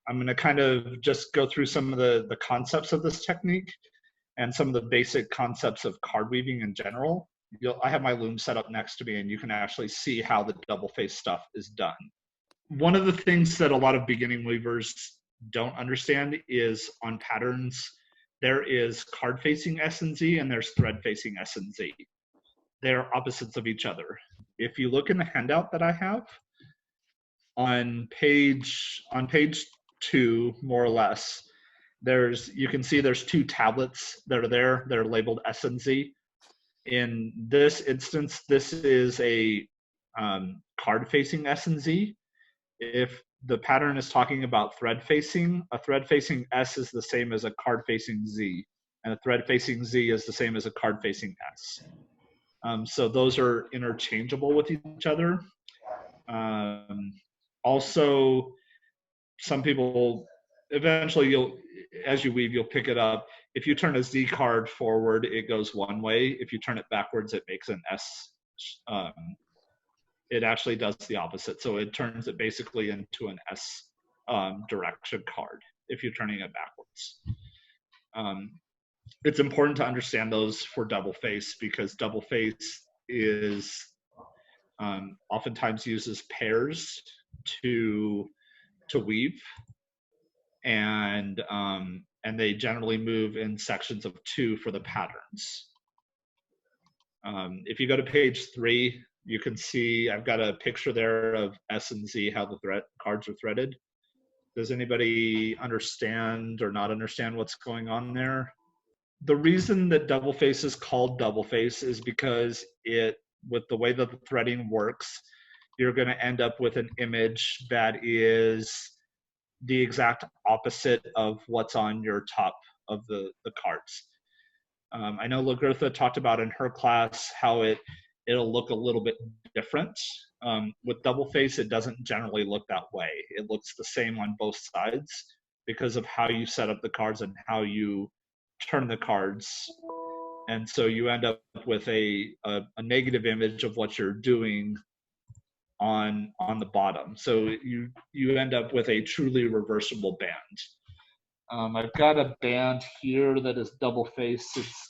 I'm going to kind of just go through some of the concepts of this technique and some of the basic concepts of card weaving in general. I have my loom set up next to me, and you can actually see how the double face stuff is done. One of the things that a lot of beginning weavers don't understand is on patterns, there is card facing S and Z and there's thread facing S and Z. They're opposites of each other. If you look in the handout that I have, on page 2, more or less, you can see there's 2 tablets that are there. They're labeled S and Z. In this instance, this is a card facing S and Z. If the pattern is talking about thread facing, a thread facing S is the same as a card facing Z, and a thread facing Z is the same as a card facing S. So those are interchangeable with each other. Also, some people, eventually as you weave, you'll pick it up. If you turn a Z card forward, it goes one way. If you turn it backwards, it makes an S. It actually does the opposite. So it turns it basically into an S direction card if you're turning it backwards. It's important to understand those for double face, because double face is oftentimes uses pairs to weave, and they generally move in sections of 2 for the patterns. If you go to page 3, you can see I've got a picture there of S and Z, how the cards are threaded. Does anybody understand or not understand what's going on there? The reason that double face is called double face is because with the way that the threading works, you're going to end up with an image that is the exact opposite of what's on your top of the cards. I know Lagertha talked about in her class how it'll look a little bit different. With double face, it doesn't generally look that way. It looks the same on both sides because of how you set up the cards and how you turn the cards. And so you end up with a negative image of what you're doing on the bottom. So you end up with a truly reversible band. I've got a band here that is double face. Just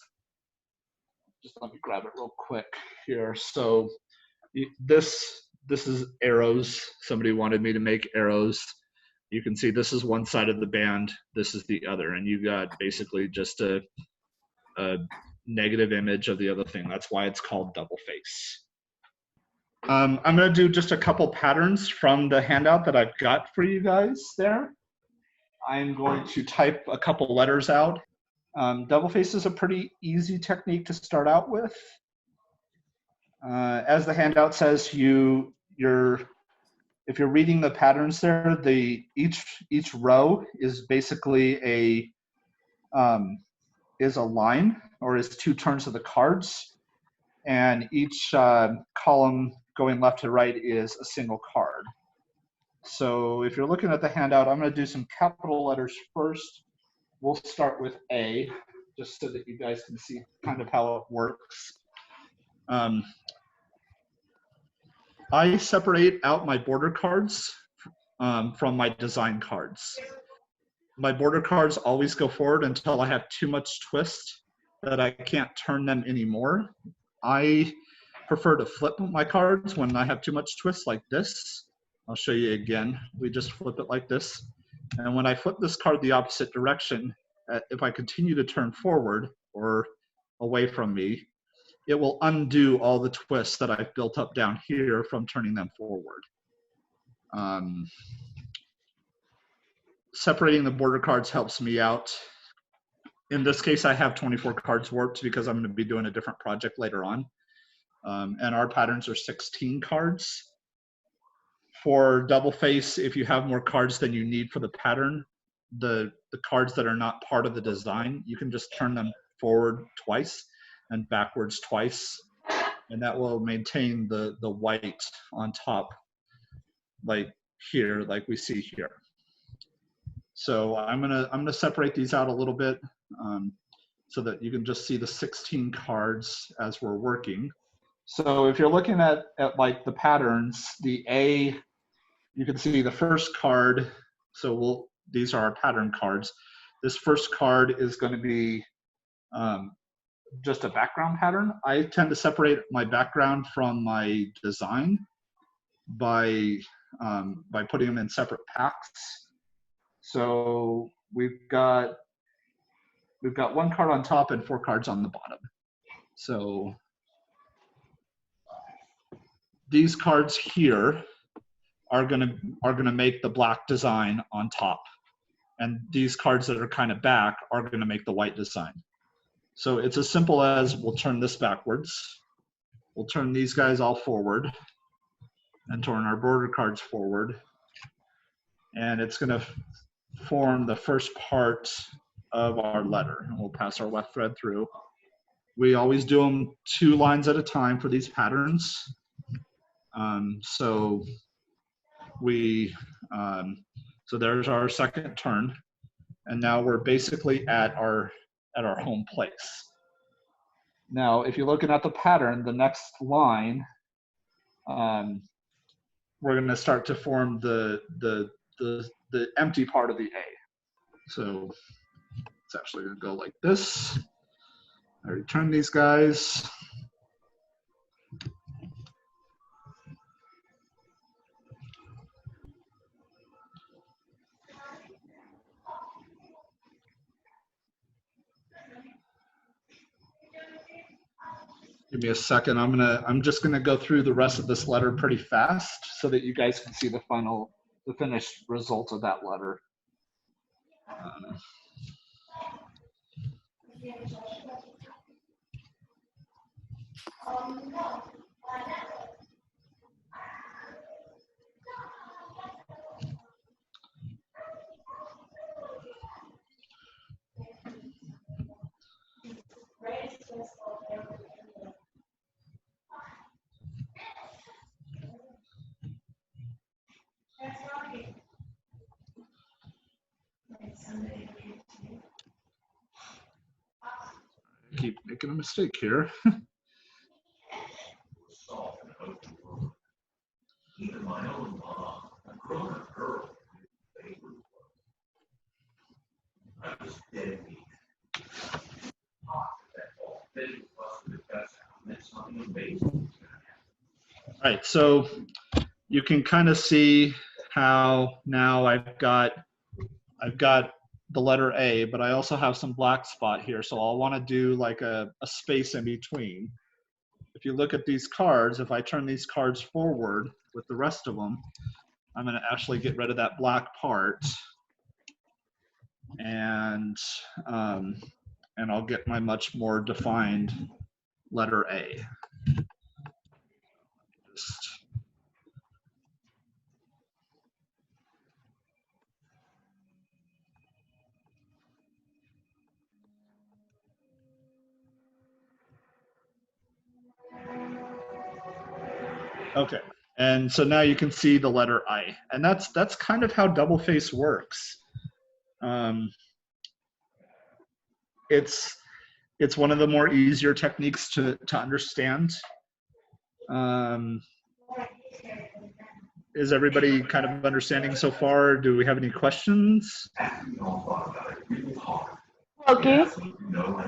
let me grab it real quick here. So this is arrows. Somebody wanted me to make arrows. You can see this is one side of the band, this is the other, and you got basically just a negative image of the other thing. That's why it's called double face. I'm going to do just a couple patterns from the handout that I've got for you guys there. I'm going to type a couple letters out. Double face is a pretty easy technique to start out with. As the handout says, if you're reading the patterns there, each row is basically a line, or is 2 turns of the cards, and each column going left to right is a single card. So if you're looking at the handout, I'm going to do some capital letters first. We'll start with A, just so that you guys can see kind of how it works. I separate out my border cards from my design cards. My border cards always go forward until I have too much twist that I can't turn them anymore. I prefer to flip my cards when I have too much twist, like this. I'll show you again. We just flip it like this. And when I flip this card the opposite direction, if I continue to turn forward or away from me, it will undo all the twists that I've built up down here from turning them forward. Separating the border cards helps me out. In this case, I have 24 cards warped because I'm going to be doing a different project later on. And our patterns are 16 cards. For double face, if you have more cards than you need for the pattern, the cards that are not part of the design, you can just turn them forward twice and backwards twice, and that will maintain the white on top, like here, like we see here. So I'm gonna separate these out a little bit so that you can just see the 16 cards as we're working. So if you're looking at like the patterns, the A, you can see the first card. So these are our pattern cards. This first card is going to be just a background pattern. I tend to separate my background from my design by putting them in separate packs. So we've got one card on top and 4 cards on the bottom. So these cards here are gonna make the black design on top, and these cards that are kind of back are gonna make the white design. So it's as simple as we'll turn this backwards, we'll turn these guys all forward, and turn our border cards forward, and it's gonna form the first part of our letter. And we'll pass our wet thread through. We always do them 2 lines at a time for these patterns. So there's our second turn, and now we're basically at our home place. Now, if you're looking at the pattern, the next line, we're going to start to form the empty part of the A. So it's actually going to go like this. I return these guys. Give me a second. I'm just gonna go through the rest of this letter pretty fast so that you guys can see the finished result of that letter. I keep making a mistake here. All right, so you can kind of see how now I've got the letter A, but I also have some black spot here, so I'll want to do like a space in between. If you look at these cards, if I turn these cards forward with the rest of them, I'm going to actually get rid of that black part, and I'll get my much more defined letter A. Okay, and so now you can see the letter I, and that's kind of how double face works. It's one of the more easier techniques to understand. Is everybody kind of understanding so far? Do we have any questions? Floki?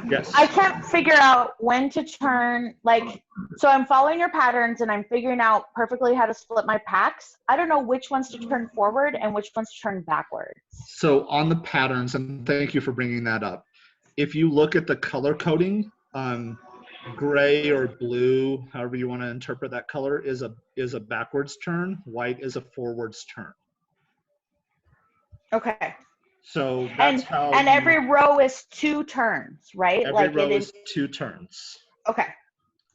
Yes. I can't figure out when to turn, so I'm following your patterns and I'm figuring out perfectly how to split my packs. I don't know which ones to turn forward and which ones to turn backwards. So on the patterns, and thank you for bringing that up, if you look at the color coding, gray or blue, however you want to interpret that color, is a backwards turn. White is a forwards turn. Okay. So that's how. And every row is 2 turns, right? Every row is 2 turns. Okay.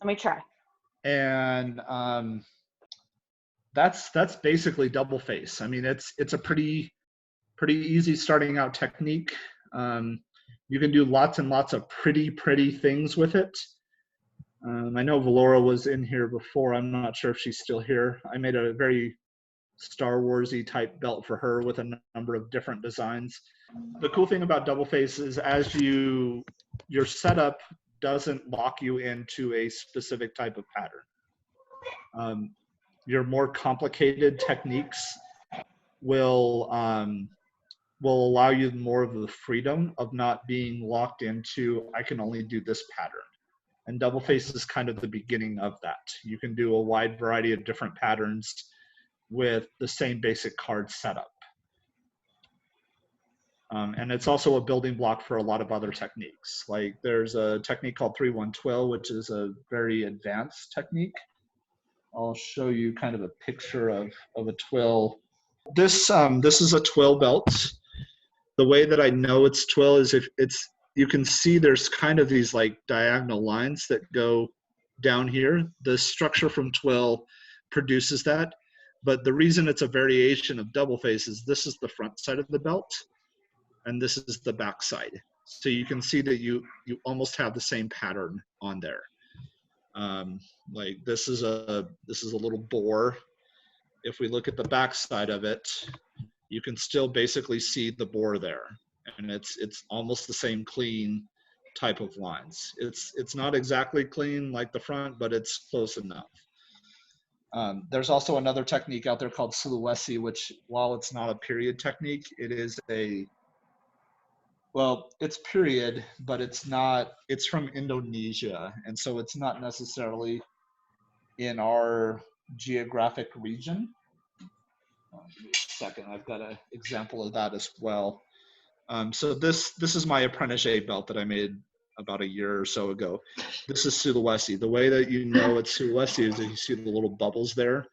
Let me try. And that's basically double face. I mean, it's a pretty easy starting out technique. You can do lots and lots of pretty things with it. I know Valora was in here before. I'm not sure if she's still here. I made a very Star Wars-y type belt for her with a number of different designs. The cool thing about double face is as your setup doesn't lock you into a specific type of pattern. Your more complicated techniques will will allow you more of the freedom of not being locked into, I can only do this pattern. And double face is kind of the beginning of that. You can do a wide variety of different patterns with the same basic card setup. And it's also a building block for a lot of other techniques. Like there's a technique called 3-1 twill, which is a very advanced technique. I'll show you kind of a picture of a twill. This is a twill belt. The way that I know it's twill is if it's, you can see there's kind of these like diagonal lines that go down here. The structure from twill produces that. But the reason it's a variation of double face is this is the front side of the belt and this is the back side. So you can see that you almost have the same pattern on there. Like this is a little bore. If we look at the back side of it, you can still basically see the bore there, and it's almost the same clean type of lines. It's not exactly clean like the front, but it's close enough. There's also another technique out there called Sulawesi, which while it's not a period technique, it is a, well, it's period, but it's not, it's from Indonesia. And so it's not necessarily in our geographic region. Give me a second, I've got an example of that as well. So this is my apprentice A belt that I made about a year or so ago. This is Sulawesi. The way that you know it's Sulawesi is that you see the little bubbles there.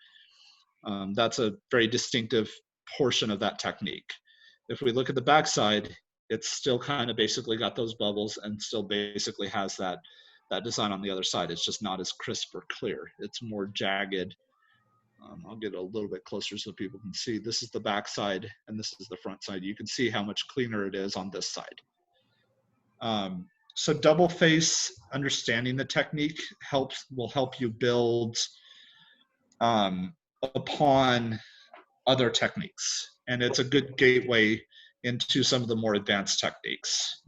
That's a very distinctive portion of that technique. If we look at the backside, it's still kind of basically got those bubbles and still basically has that design on the other side. It's just not as crisp or clear. It's more jagged. I'll get a little bit closer so people can see. This is the back side and this is the front side. You can see how much cleaner it is on this side. So double face, understanding the technique will help you build upon other techniques. And it's a good gateway into some of the more advanced techniques.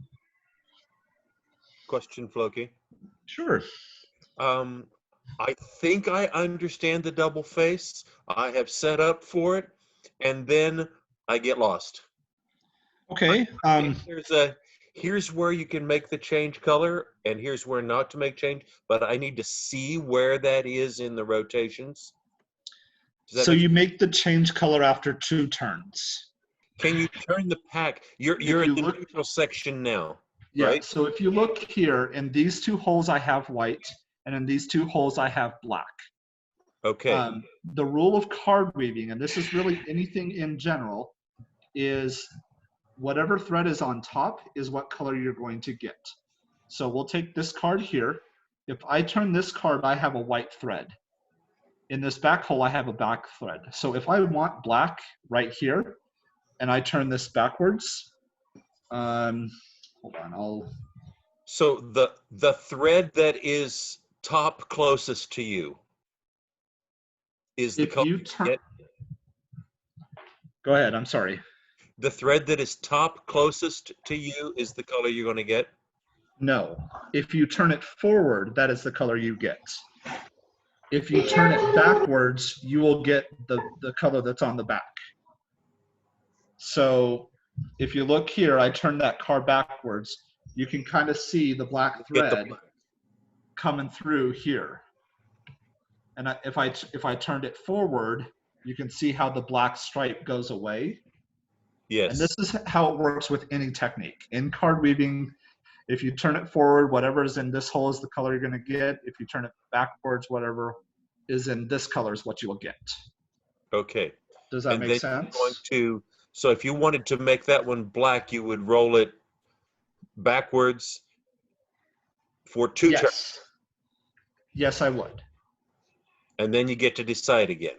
Question, Floki. Sure. I think I understand the double face. I have set up for it, and then I get lost. Okay. Here's where you can make the change color, and here's where not to make change, but I need to see where that is in the rotations. So you make the change color after 2 turns. Can you turn the pack? You're in the neutral section now, yeah, right? So if you look here, in these 2 holes I have white, and in these 2 holes I have black. Okay. The rule of card weaving, and this is really anything in general, is whatever thread is on top is what color you're going to get. So we'll take this card here. If I turn this card, I have a white thread. In this back hole, I have a black thread. So if I want black right here, and I turn this backwards, hold on, So the thread that is top closest to you is the color you get? Go ahead, I'm sorry. The thread that is top closest to you is the color you're going to get? No. If you turn it forward, that is the color you get. If you turn it backwards, you will get the color that's on the back. So if you look here, I turn that card backwards. You can kind of see the black thread coming through here. And if I turned it forward, you can see how the black stripe goes away. Yes. And this is how it works with any technique. In card weaving, if you turn it forward, whatever is in this hole is the color you're going to get. If you turn it backwards, whatever is in this color is what you will get. Okay. Does that make sense? So if you wanted to make that one black, you would roll it backwards for 2 turns. Yes, I would. And then you get to decide again.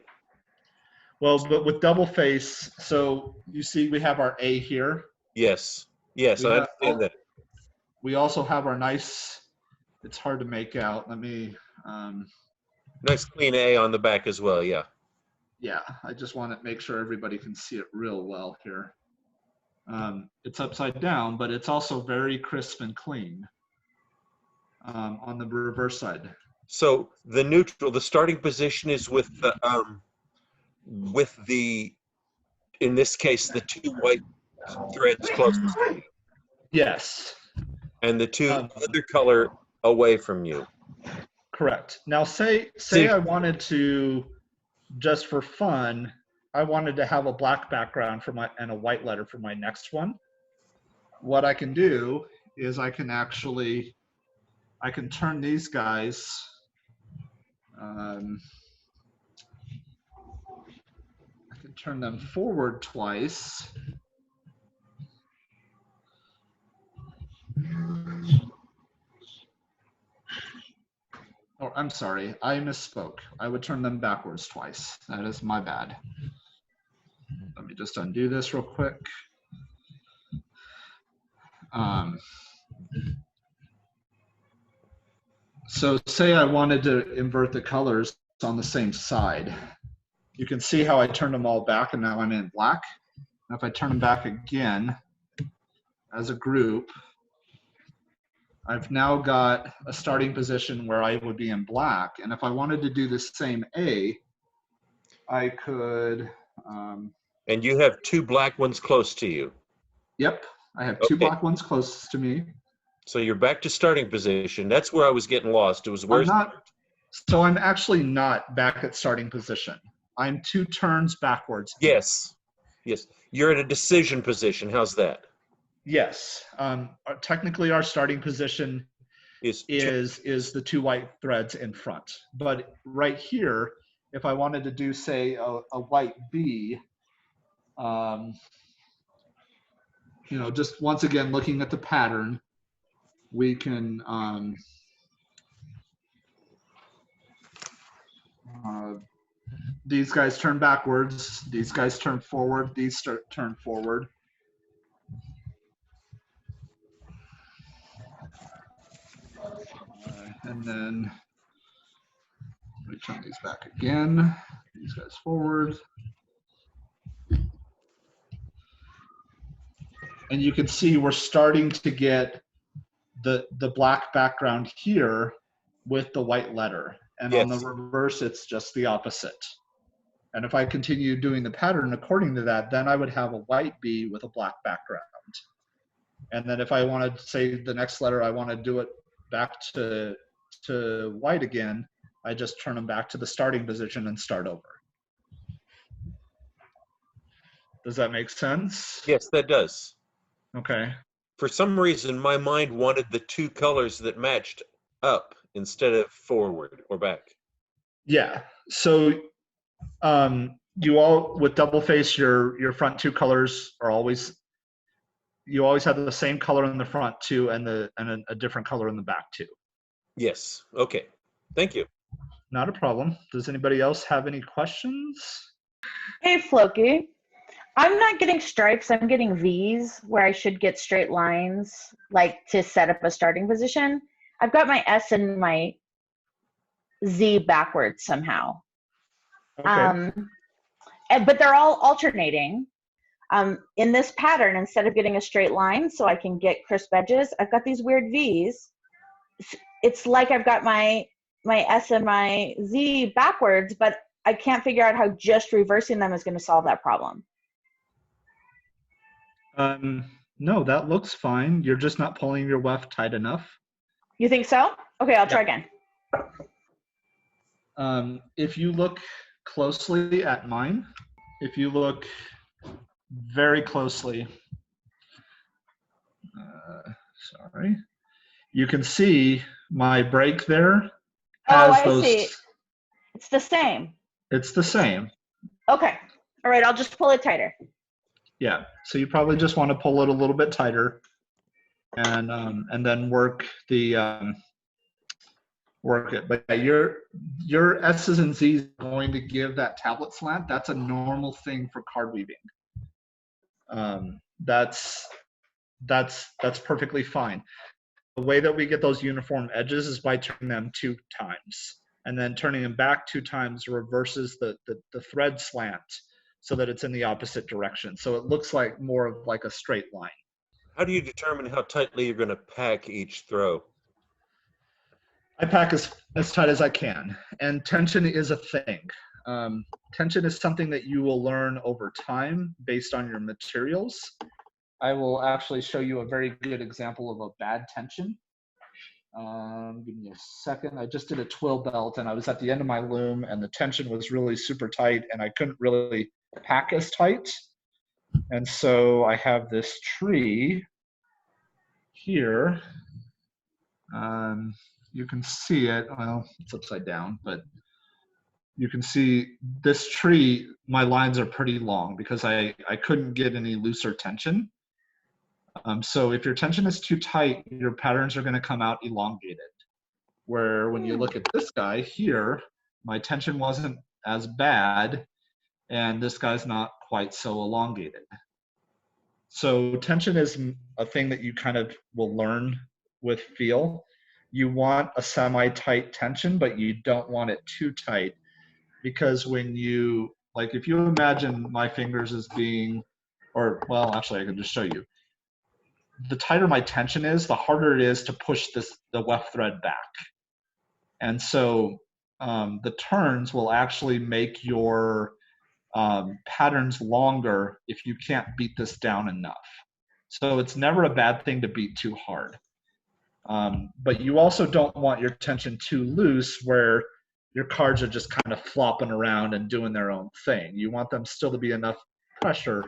Well, but with double face, so you see we have our A here. Yes. Yes, I understand that. We also have our nice, it's hard to make out. Let me. Nice clean A on the back as well, yeah. Yeah, I just want to make sure everybody can see it real well here. It's upside down, but it's also very crisp and clean on the reverse side. So the neutral, the starting position is with the, in this case, the 2 white threads closest to you, Yes. and the two Um, other color away from you. Correct. Now, say See- I wanted to, just for fun, I wanted to have a black background for my and a white letter for my next one. What I can do is I can turn these guys. I can turn them forward twice. Oh, I'm sorry, I misspoke. I would turn them backwards twice. That is my bad. Let me just undo this real quick. So say I wanted to invert the colors on the same side. You can see how I turned them all back and now I'm in black. Now if I turn them back again as a group, I've now got a starting position where I would be in black. And if I wanted to do the same A, I could, And you have two black ones close to you. yep, I have two black ones closest to me. So you're back to starting position. That's where I was getting lost. It was where's So I'm actually not back at starting position. I'm 2 turns backwards. Yes. Yes. You're at a decision position. How's that? Yes. Technically our starting position is the 2 white threads in front. But right here, if I wanted to do, say, a white B, you know, just once again, looking at the pattern, we can, these guys turn backwards, these guys turn forward, these turn forward. And then we turn these back again, these guys forward. And you can see we're starting to get the black background here with the white letter. And on the reverse, it's just the opposite. And if I continue doing the pattern according to that, then I would have a white B with a black background. And then if I wanted to say the next letter, I want to do it back to white again, I just turn them back to the starting position and start over. Does that make sense? Yes, that does. Okay. For some reason, my mind wanted the two colors that matched up instead of forward or back. Yeah. So you all, with double face, your front 2 colors are always, you always have the same color in the front 2 and a different color in the back 2. Yes. Okay. Thank you. Not a problem. Does anybody else have any questions? Hey, Floki. I'm not getting stripes. I'm getting V's where I should get straight lines, like to set up a starting position. I've got my S and my Z backwards somehow. Okay. But they're all alternating. In this pattern, instead of getting a straight line so I can get crisp edges, I've got these weird V's. It's like I've got my S and my Z backwards, but I can't figure out how just reversing them is going to solve that problem. No, that looks fine. You're just not pulling your weft tight enough. You think so? Okay, I'll try again. If you look closely at mine, if you look very closely, sorry, you can see my break there has I see. It's the same. It's the same. Okay. All right, I'll just pull it tighter. Yeah, so you probably just want to pull it a little bit tighter, and then work the work it. But your S's and Z's going to give that tablet slant. That's a normal thing for card weaving. That's perfectly fine. The way that we get those uniform edges is by turning them 2 times, and then turning them back 2 times reverses the thread slant, so that it's in the opposite direction. So it looks like more of like a straight line. How do you determine how tightly you're going to pack each throw? I pack as tight as I can. And tension is a thing. Tension is something that you will learn over time based on your materials. I will actually show you a very good example of a bad tension. Give me a second. I just did a twill belt and I was at the end of my loom and the tension was really super tight and I couldn't really pack as tight. And so I have this tree here. You can see it, well, it's upside down, but you can see this tree, my lines are pretty long because I couldn't get any looser tension. So if your tension is too tight, your patterns are gonna come out elongated. Where when you look at this guy here, my tension wasn't as bad, and this guy's not quite so elongated. So tension is a thing that you kind of will learn with feel. You want a semi-tight tension, but you don't want it too tight, because when you, like if you imagine my fingers as being, or well, actually I can just show you. The tighter my tension is, the harder it is to push the weft thread back. And so the turns will actually make your patterns longer if you can't beat this down enough. So it's never a bad thing to beat too hard. But you also don't want your tension too loose where your cards are just kind of flopping around and doing their own thing. You want them still to be enough pressure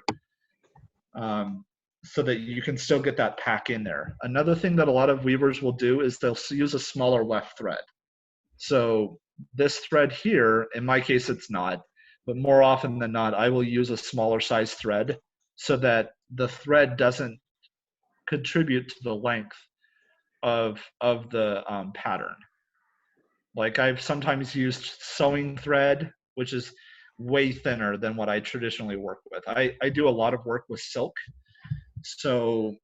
so that you can still get that pack in there. Another thing that a lot of weavers will do is they'll use a smaller weft thread. So this thread here, in my case it's not, but more often than not, I will use a smaller size thread so that the thread doesn't contribute to the length of the pattern. Like I've sometimes used sewing thread, which is way thinner than what I traditionally work with. I do a lot of work with silk. So,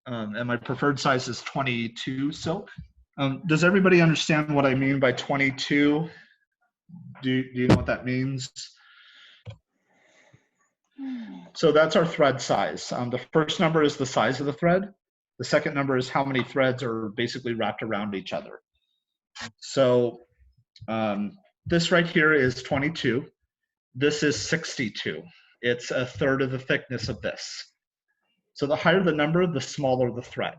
and my preferred size is 22 silk. Does everybody understand what I mean by 22? Do you know what that means? So that's our thread size. The first number is the size of the thread. The second number is how many threads are basically wrapped around each other. So this right here is 22. This is 62. It's a third of the thickness of this. So the higher the number, the smaller the thread.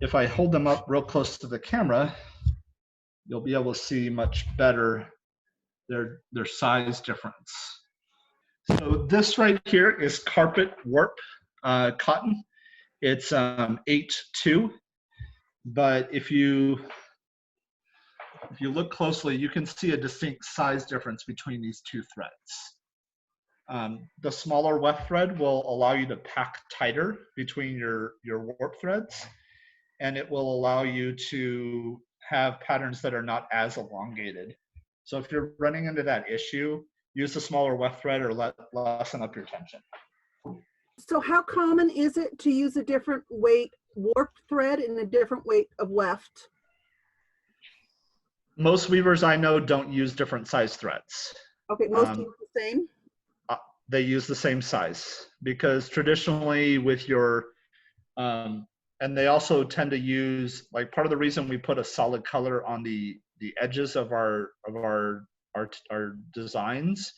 If I hold them up real close to the camera, you'll be able to see much better their size difference. So this right here is carpet warp cotton. It's 8-2, but if you look closely, you can see a distinct size difference between these two threads. The smaller weft thread will allow you to pack tighter between your warp threads, and it will allow you to have patterns that are not as elongated. So if you're running into that issue, use the smaller weft thread or lessen up your tension. So how common is it to use a different weight warp thread and a different weight of weft? Most weavers I know don't use different size threads. Okay, most use the same? They use the same size because traditionally with your, and they also tend to use, like part of the reason we put a solid color on the edges of our designs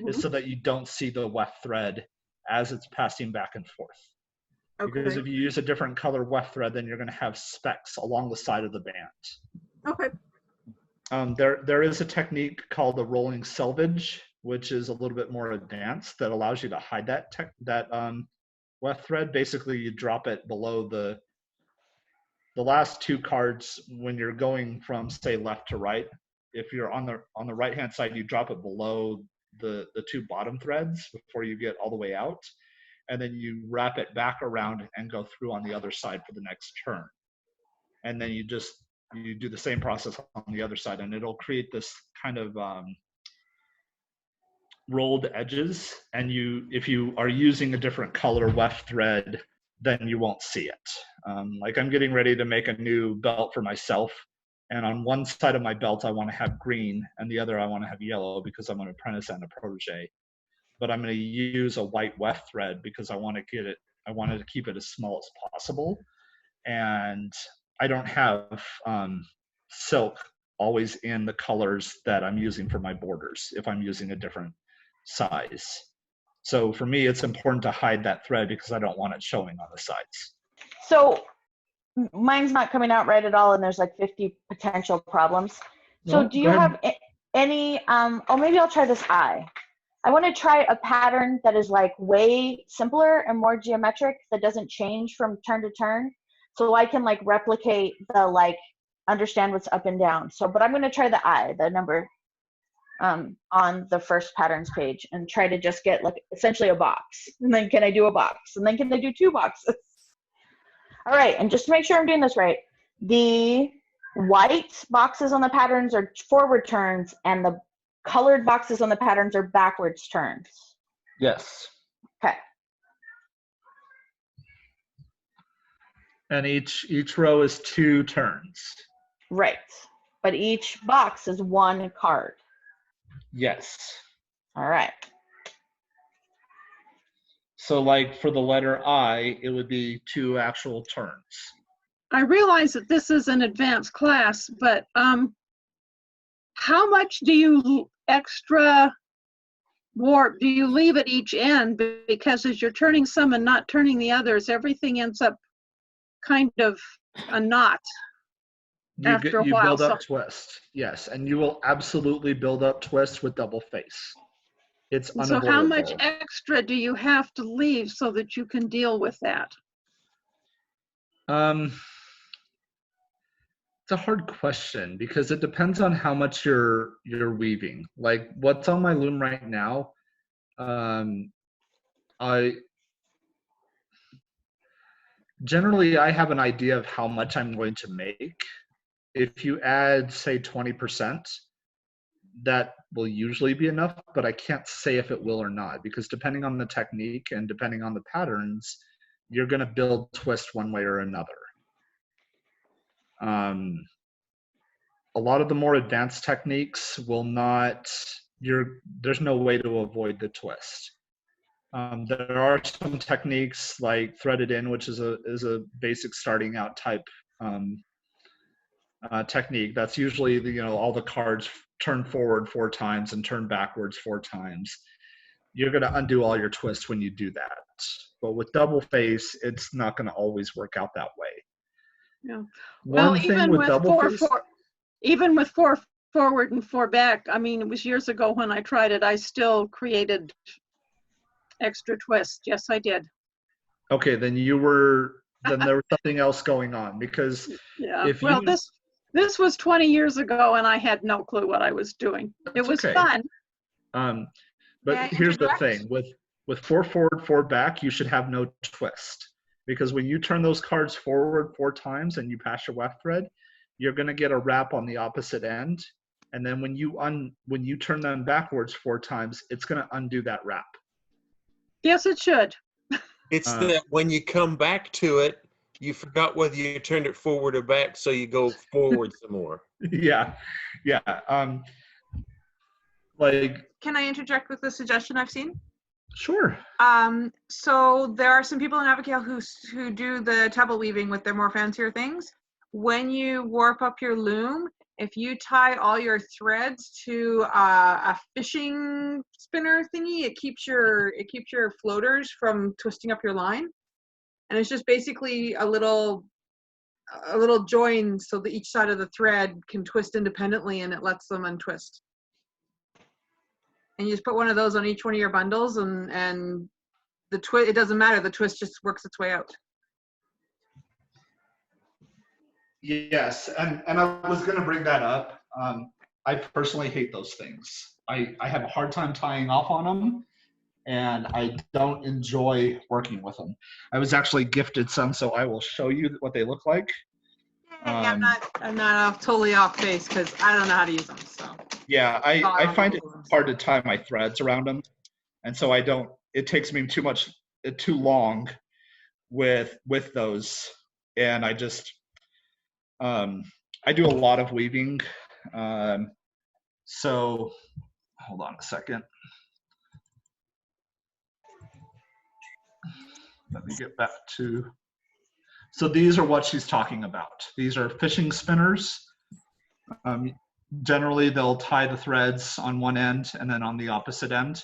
is so that you don't see the weft thread as it's passing back and forth. Okay. Because if you use a different color weft thread, then you're going to have specks along the side of the band. Okay. There is a technique called the rolling selvage, which is a little bit more advanced that allows you to hide that weft thread. Basically, you drop it below the last two cards when you're going from, say, left to right. If you're on the right hand side, you drop it below the two bottom threads before you get all the way out, and then you wrap it back around and go through on the other side for the next turn. And then you do the same process on the other side, and it'll create this kind of rolled edges. And if you are using a different color weft thread, then you won't see it. Like I'm getting ready to make a new belt for myself, and on one side of my belt I want to have green, and the other I want to have yellow because I'm an apprentice and a protege. But I'm going to use a white weft thread because I wanted to keep it as small as possible, and I don't have silk always in the colors that I'm using for my borders if I'm using a different size. So for me, it's important to hide that thread because I don't want it showing on the sides. So mine's not coming out right at all, and there's like 50 potential problems. So No, do go you ahead. have any, oh, maybe I'll try this eye. I want to try a pattern that is like way simpler and more geometric that doesn't change from turn to turn. So I can like replicate the like, understand what's up and down. So, but I'm going to try the eye, the number on the first patterns page, and try to just get like essentially a box. And then can I do a box? And then can I do 2 boxes? All right, and just to make sure I'm doing this right, the white boxes on the patterns are forward turns, and the colored boxes on the patterns are backwards turns. Yes. Okay. And each row is 2 turns. Right. But each box is 1 card. Yes. All right. So like for the letter I, it would be 2 actual turns. I realize that this is an advanced class, but how much do you extra warp do you leave at each end? Because as you're turning some and not turning the others, everything ends up kind of a knot after a You while. build up twist, yes, and you will absolutely build up twist with double face. It's unavoidable. So how much extra do you have to leave so that you can deal with that? It's a hard question because it depends on how much you're weaving. Like what's on my loom right now, I generally have an idea of how much I'm going to make. If you add say 20%, that will usually be enough, but I can't say if it will or not because depending on the technique and depending on the patterns, you're going to build twist one way or another. A lot of the more advanced techniques will not, there's no way to avoid the twist. There are some techniques like threaded in, which is a basic starting out type technique. That's usually all the cards turn forward 4 times and turn backwards 4 times. You're going to undo all your twists when you do that. But with double face, it's not going to always work out that way. Yeah. One thing with double face, even with 4 forward and 4 back, I mean, it was years ago when I tried it, I still created extra twist. Yes, I did. Okay, then there was something else going on because well, this was 20 years ago and I had no clue what I was doing. It was fun. But here's the thing, with 4 forward, 4 back, you should have no twist. Because when you turn those cards forward 4 times and you pass your weft thread, you're going to get a wrap on the opposite end. And then when you turn them backwards 4 times, it's going to undo that wrap. Yes, it should. It's that when you come back to it, you forgot whether you turned it forward or back, so you go forward some more. Yeah. Can I interject with a suggestion I've seen? Sure. So there are some people in Abigail who do the table weaving with their more fancier things. When you warp up your loom, if you tie all your threads to a fishing spinner thingy, it keeps your floaters from twisting up your line. And it's just basically a little join so that each side of the thread can twist independently, and it lets them untwist. And you just put one of those on each one of your bundles, and the twist, it doesn't matter, the twist just works its way out. Yes, and I was going to bring that up. I personally hate those things. I have a hard time tying off on them, and I don't enjoy working with them. I was actually gifted some, so I will show you what they look like. I'm not totally off base because I don't know how to use them. So yeah, I find it hard to tie my threads around them, and so I don't. It takes me too long with those, and I just I do a lot of weaving. So hold on a second. Let me get back to. So these are what she's talking about. These are fishing spinners. Generally, they'll tie the threads on one end and then on the opposite end.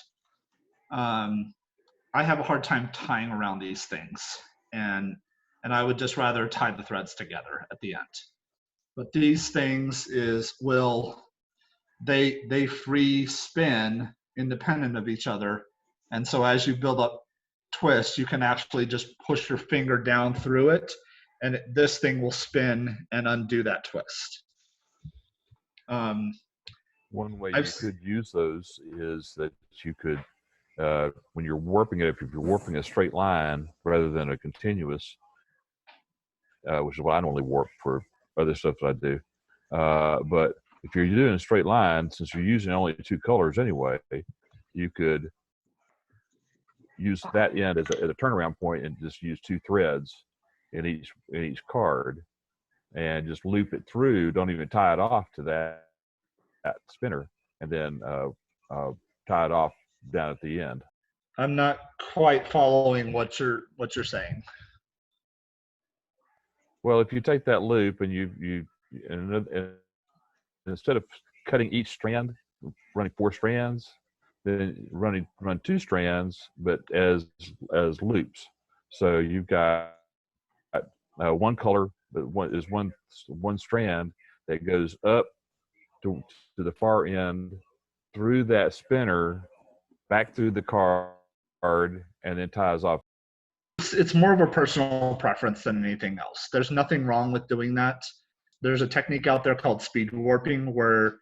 I have a hard time tying around these things, and I would just rather tie the threads together at the end. But these things they free spin independent of each other, and so as you build up twists, you can actually just push your finger down through it, and this thing will spin and undo that twist. One way you could use those is that you could, when you're warping it, if you're warping a straight line rather than a continuous, which is what I normally warp for other stuff that I do. But if you're doing a straight line, since you're using only 2 colors anyway, you could use that end as a turnaround point and just use 2 threads in each card, and just loop it through. Don't even tie it off to that spinner, and then tie it off down at the end. I'm not quite following what you're saying. Well, if you take that loop and and instead of cutting each strand, running 4 strands, then run 2 strands, but as loops. So you've got one color that is one strand that goes up to the far end, through that spinner, back through the card, and then ties off. It's more of a personal preference than anything else. There's nothing wrong with doing that. There's a technique out there called speed warping where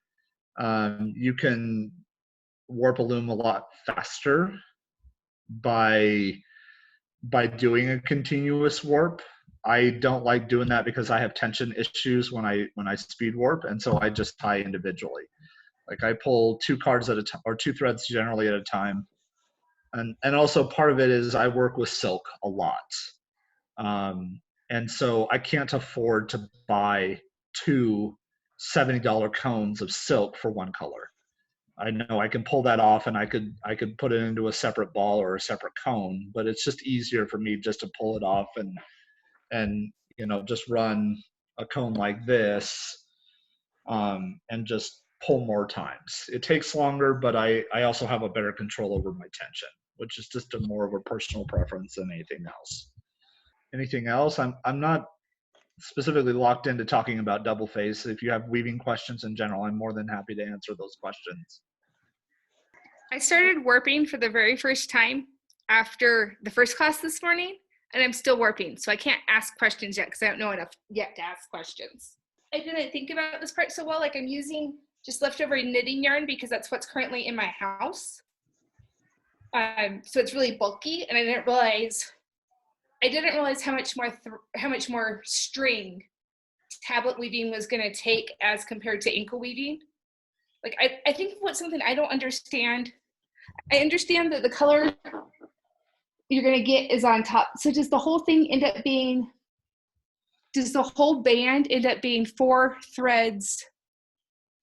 you can warp a loom a lot faster by doing a continuous warp. I don't like doing that because I have tension issues when I speed warp, and so I just tie individually. Like I pull 2 cards at a time, or 2 threads generally at a time. And also part of it is I work with silk a lot. And so I can't afford to buy 2 $70 cones of silk for 1 color. I know I can pull that off, and I could put it into a separate ball or a separate cone, but it's just easier for me just to pull it off and just run a cone like this, and just pull more times. It takes longer, but I also have a better control over my tension, which is just more of a personal preference than anything else. Anything else? I'm not specifically locked into talking about double face. If you have weaving questions in general, I'm more than happy to answer those questions. I started warping for the very first time after the first class this morning, and I'm still warping, so I can't ask questions yet because I don't know enough yet to ask questions. I didn't think about this part so well. Like, I'm using just leftover knitting yarn because that's what's currently in my house. So it's really bulky, and I didn't realize how much more string tablet weaving was going to take as compared to ankle weaving. Like, I think what's something I don't understand. I understand that the color you're going to get is on top. So does the whole thing end up being, does the whole band end up being 4 threads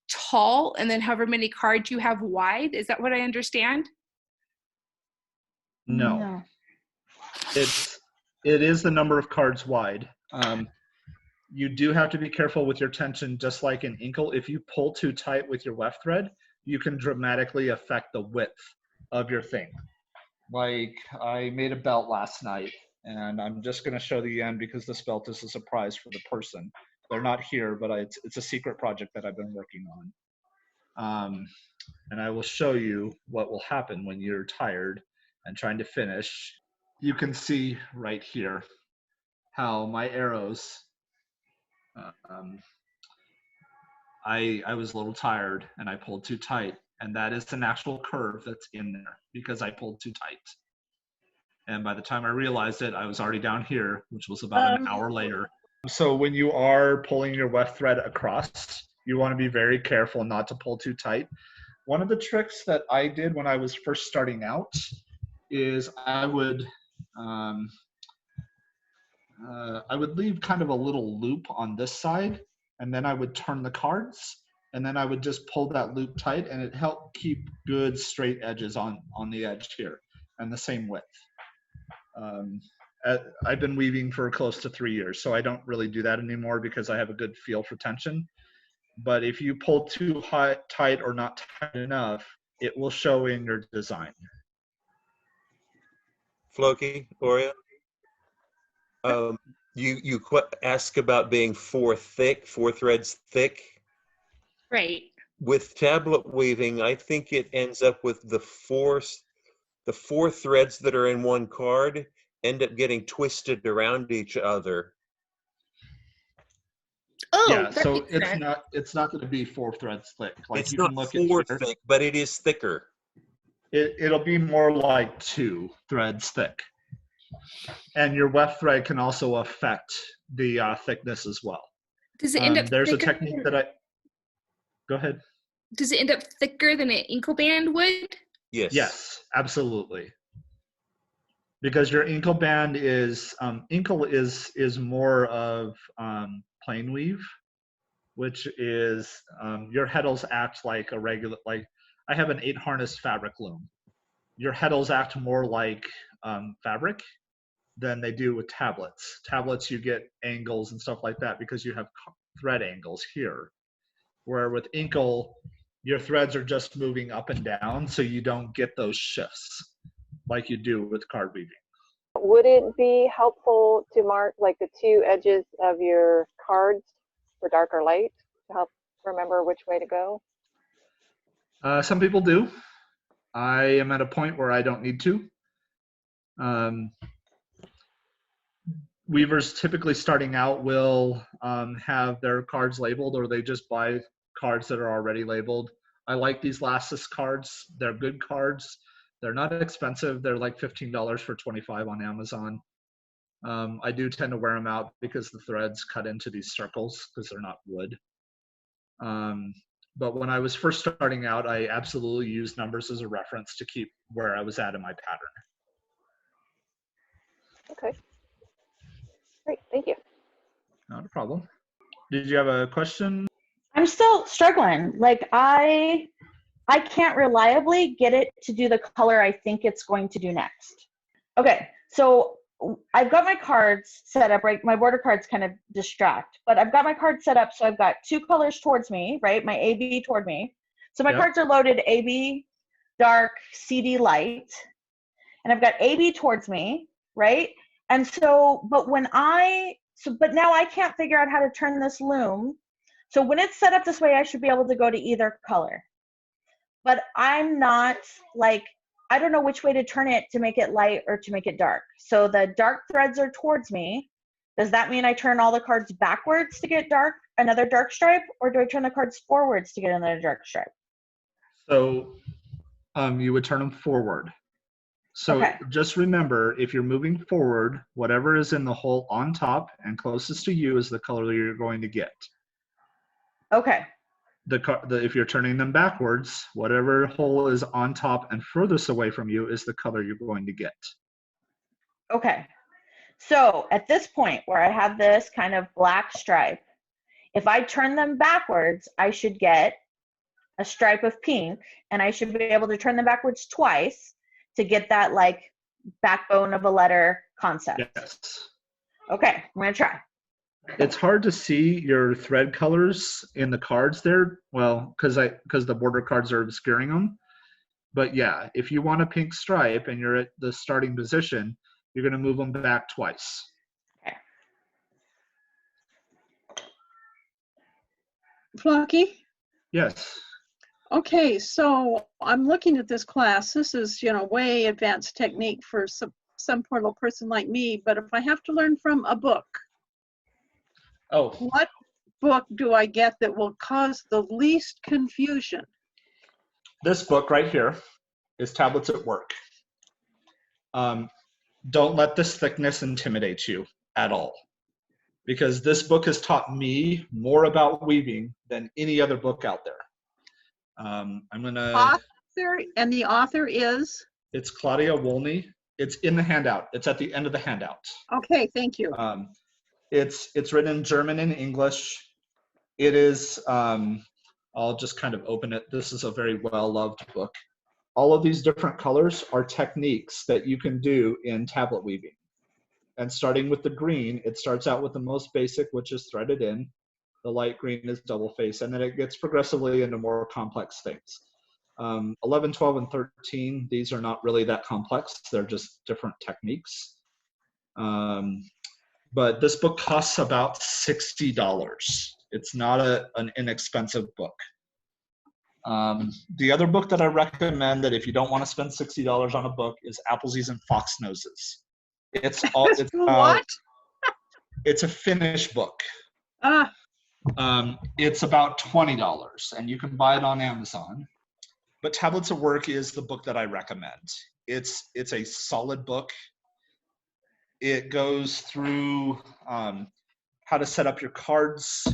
tall and then however many cards you have wide? Is that what I understand? No. It is the number of cards wide. You do have to be careful with your tension, just like in ankle. If you pull too tight with your weft thread, you can dramatically affect the width of your thing. Like, I made a belt last night, and I'm just going to show the end because this belt is a surprise for the person. They're not here, but it's a secret project that I've been working on. And I will show you what will happen when you're tired and trying to finish. You can see right here how my arrows, I was a little tired and I pulled too tight, and that is an actual curve that's in there because I pulled too tight. And by the time I realized it, I was already down here, which was about an hour later. So when you are pulling your weft thread across, you want to be very careful not to pull too tight. One of the tricks that I did when I was first starting out is I would leave kind of a little loop on this side, and then I would turn the cards, and then I would just pull that loop tight, and it helped keep good straight edges on the edge here, and the same width. I've been weaving for close to 3 years, so I don't really do that anymore because I have a good feel for tension. But if you pull too tight or not tight enough, it will show in your design. Floki, Gloria. You ask about being four threads thick. Right. With tablet weaving, I think it ends up with the four threads that are in one card end up getting twisted around each other. Oh, Yeah, that so makes sense. it's not going to be 4 threads thick. Like It's you not can look at four here. thick, but it is thicker. It'll be more like 2 threads thick. And your weft thread can also affect the thickness as well. Does it end up There's a thicker technique that go ahead. Does it end up thicker than an inkle band would? Yes, absolutely. Because your inkle band is inkle is more of plain weave, which is your heddles act like a regular, like I have an 8 harness fabric loom. Your heddles act more like fabric than they do with tablets. Tablets, you get angles and stuff like that because you have thread angles here. Where with inkle, your threads are just moving up and down, so you don't get those shifts like you do with card weaving. Would it be helpful to mark like the 2 edges of your cards for dark or light to help remember which way to go? Some people do. I am at a point where I don't need to. Weavers typically starting out will have their cards labeled, or they just buy cards that are already labeled. I like these Lassus cards. They're good cards. They're not expensive. They're like $15 for 25 on Amazon. I do tend to wear them out because the threads cut into these circles because they're not wood. But when I was first starting out, I absolutely used numbers as a reference to keep where I was at in my pattern. Okay. Great, thank you. Not a problem. Did you have a question? I'm still struggling. Like I can't reliably get it to do the color I think it's going to do next. Okay, so I've got my cards set up, right? My border cards kind of distract, but I've got my cards set up so I've got 2 colors towards me, right? My AB toward me. So my cards are loaded AB, dark, CD, light, and I've got AB towards me, right? And so, but now I can't figure out how to turn this loom. So when it's set up this way, I should be able to go to either color. But I'm not like, I don't know which way to turn it to make it light or to make it dark. So the dark threads are towards me. Does that mean I turn all the cards backwards to get another dark stripe? Or do I turn the cards forwards to get another dark stripe? So you would turn them forward. So just remember, if you're moving forward, whatever is in the hole on top and closest to you is the color you're going to get. Okay. If you're turning them backwards, whatever hole is on top and furthest away from you is the color you're going to get. Okay. So at this point where I have this kind of black stripe, if I turn them backwards, I should get a stripe of pink, and I should be able to turn them backwards twice to get that like backbone of a letter concept. Yes. Okay, I'm gonna try. It's hard to see your thread colors in the cards there, well, because the border cards are obscuring them. But yeah, if you want a pink stripe and you're at the starting position, you're going to move them back twice. Okay. Floki? Yes. Okay, so I'm looking at this class. This is, way advanced technique for some poor little person like me. But if I have to learn from a book, what book do I get that will cause the least confusion? This book right here is Tablets at Work. Don't let this thickness intimidate you at all, because this book has taught me more about weaving than any other book out there. I'm gonna. Author, and the author is? It's Claudia Wolny. It's in the handout. It's at the end of the handout. Okay, thank you. It's written in German and English. It is. I'll just kind of open it. This is a very well-loved book. All of these different colors are techniques that you can do in tablet weaving. And starting with the green, it starts out with the most basic, which is threaded in. The light green is double face, and then it gets progressively into more complex things. 11, 12, and 13, these are not really that complex. They're just different techniques. But this book costs about $60. It's not an inexpensive book. The other book that I recommend that if you don't want to spend $60 on a book is Appleseas and Fox Noses. It's What? It's a Finnish book. Ah, It's about $20 and you can buy it on Amazon. But Tablets of Work is the book that I recommend. It's a solid book. It goes through how to set up your cards.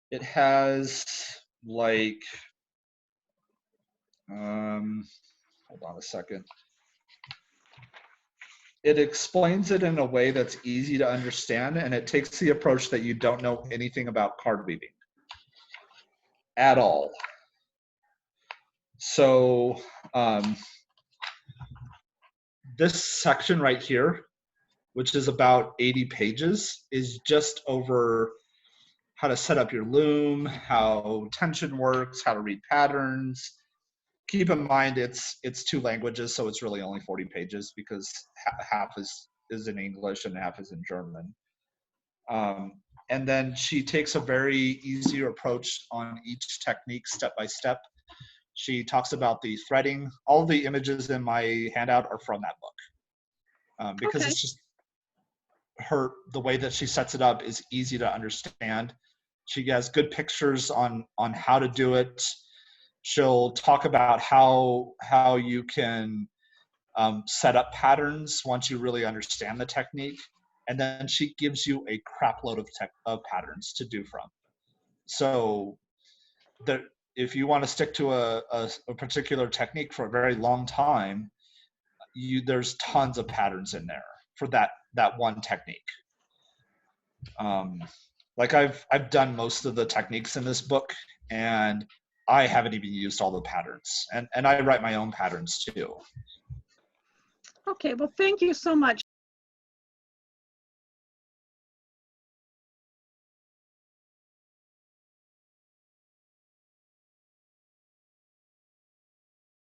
It has like, hold on a second. It explains it in a way that's easy to understand, and it takes the approach that you don't know anything about card weaving at all. So this section right here, which is about 80 pages, is just over how to set up your loom, how tension works, how to read patterns. Keep in mind it's 2 languages, so it's really only 40 pages because half is in English and half is in German. And then she takes a very easier approach on each technique step by step. She talks about the threading. All the images in my handout are from that book because it's just the way that she sets it up is easy to understand. She has good pictures on how to do it. She'll talk about how you can set up patterns once you really understand the technique. And then she gives you a crap load of patterns to do from. So if you want to stick to a particular technique for a very long time, there's tons of patterns in there for that one technique. Like I've done most of the techniques in this book, and I haven't even used all the patterns, and I write my own patterns too. okay. Well, thank you so much.